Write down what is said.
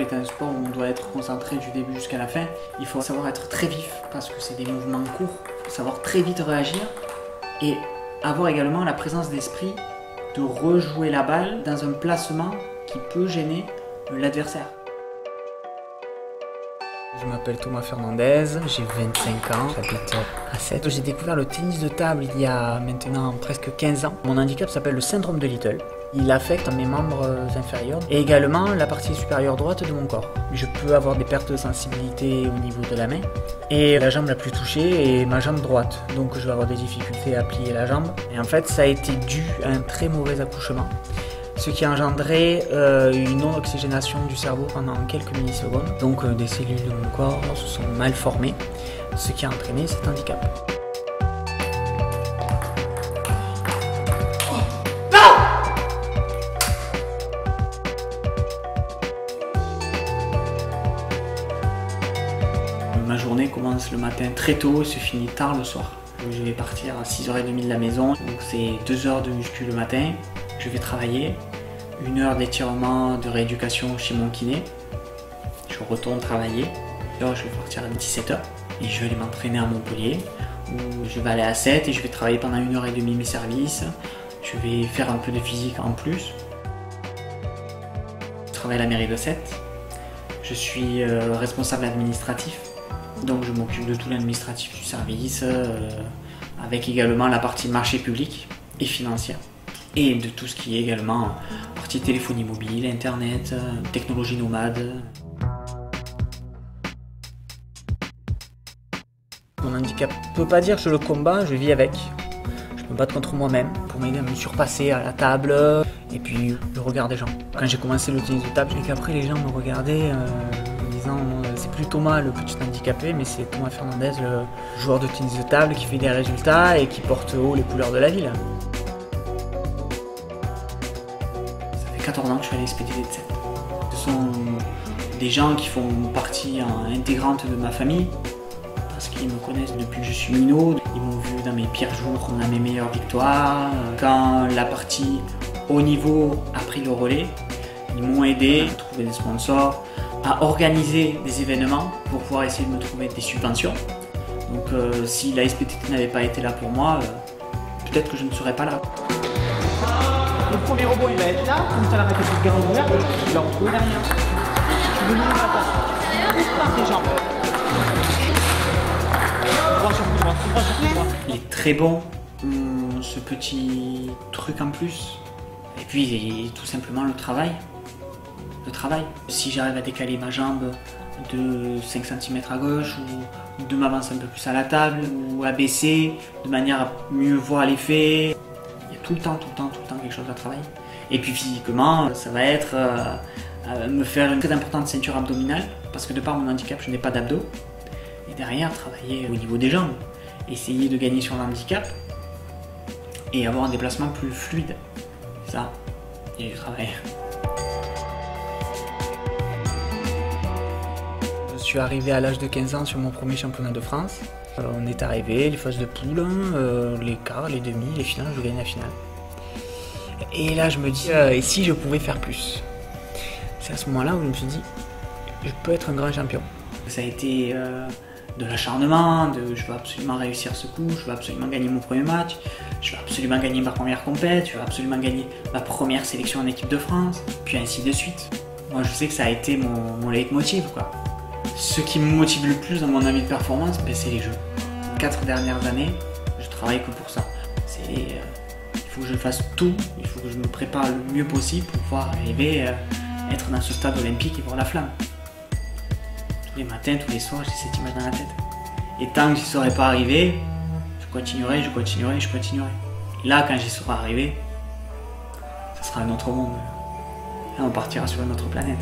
handicap est un sport où on doit être concentré du début jusqu'à la fin. Il faut savoir être très vif parce que c'est des mouvements courts. Il faut savoir très vite réagir et avoir également la présence d'esprit de rejouer la balle dans un placement qui peut gêner l'adversaire. Je m'appelle Thomas Fernandez, j'ai 25 ans, j'habite à Sète. J'ai découvert le tennis de table il y a maintenant presque 15 ans. Mon handicap s'appelle le syndrome de Little. Il affecte mes membres inférieurs et également la partie supérieure droite de mon corps. Je peux avoir des pertes de sensibilité au niveau de la main et la jambe la plus touchée est ma jambe droite. Donc je vais avoir des difficultés à plier la jambe. Et en fait ça a été dû à un très mauvais accouchement, ce qui a engendré une non-oxygénation du cerveau pendant quelques millisecondes. Donc des cellules de mon corps se sont mal formées, ce qui a entraîné cet handicap. Ma journée commence le matin très tôt et se finit tard le soir. Je vais partir à 6h30 de la maison, donc c'est 2 heures de muscu le matin. Je vais travailler, 1 heure d'étirement, de rééducation chez mon kiné. Je retourne travailler. Alors je vais partir à 17h et je vais aller m'entraîner à Montpellier. Où je vais aller à 7 et je vais travailler pendant 1h30 mes services. Je vais faire un peu de physique en plus. Je travaille à la mairie de Sète. Je suis responsable administratif. Donc je m'occupe de tout l'administratif du service, avec également la partie marché public et financière. Et de tout ce qui est également partie téléphonie mobile, internet, technologie nomade. Mon handicap, je ne peux pas dire que je le combats, je vis avec. Je me bats contre moi-même pour m'aider à me surpasser à la table. Et puis je regarde les gens. Quand j'ai commencé le tennis de table, et qu'après les gens me regardaient en disant c'est plus Thomas le petit handicapé, mais c'est Thomas Fernandez, le joueur de tennis de table qui fait des résultats et qui porte haut les couleurs de la ville. 14 ans que je suis à l'SPTT de Sète. Ce sont des gens qui font partie intégrante de ma famille parce qu'ils me connaissent depuis que je suis minot. Ils m'ont vu dans mes pires jours, dans mes meilleures victoires. Quand la partie haut niveau a pris le relais, ils m'ont aidé à trouver des sponsors, à organiser des événements pour pouvoir essayer de me trouver des subventions. Donc si la SPTT n'avait pas été là pour moi, peut-être que je ne serais pas là. Le premier robot il va être là, comme ça la raquette est bien ouverte, tu vas retrouver derrière. Tu veux monter la passe. Ouvre pas tes jambes. Droit sur droit, droit sur droit. Il est très bon, ce petit truc en plus. Et puis tout simplement le travail. Si j'arrive à décaler ma jambe de 5 cm à gauche ou de m'avancer un peu plus à la table ou à baisser de manière à mieux voir l'effet. Tout le temps quelque chose à travailler. Et puis physiquement, ça va être me faire une très importante ceinture abdominale parce que de par mon handicap, je n'ai pas d'abdos. Et derrière, travailler au niveau des jambes, essayer de gagner sur l'handicap et avoir un déplacement plus fluide. Ça, il y a du travail. Je suis arrivé à l'âge de 15 ans sur mon premier championnat de France. On est arrivé, les phases de poule, les quarts, les demi, les finales, je gagne la finale. Et là je me dis, et si je pouvais faire plus? C'est à ce moment-là où je me suis dit, je peux être un grand champion. Ça a été de l'acharnement, je veux absolument réussir ce coup, je veux absolument gagner mon premier match, je veux absolument gagner ma première compète, je veux absolument gagner ma première sélection en équipe de France, puis ainsi de suite. Moi je sais que ça a été mon leitmotiv, quoi. Ce qui me motive le plus dans mon envie de performance, c'est les jeux. Les 4 dernières années, je travaille que pour ça. Il faut que je fasse tout, il faut que je me prépare le mieux possible pour pouvoir arriver à être dans ce stade olympique et voir la flamme. Tous les matins, tous les soirs, j'ai cette image dans la tête. Et tant que j'y serai pas arrivé, je continuerai. Et là, quand j'y serai arrivé, ce sera un autre monde. Là, on partira sur une autre planète.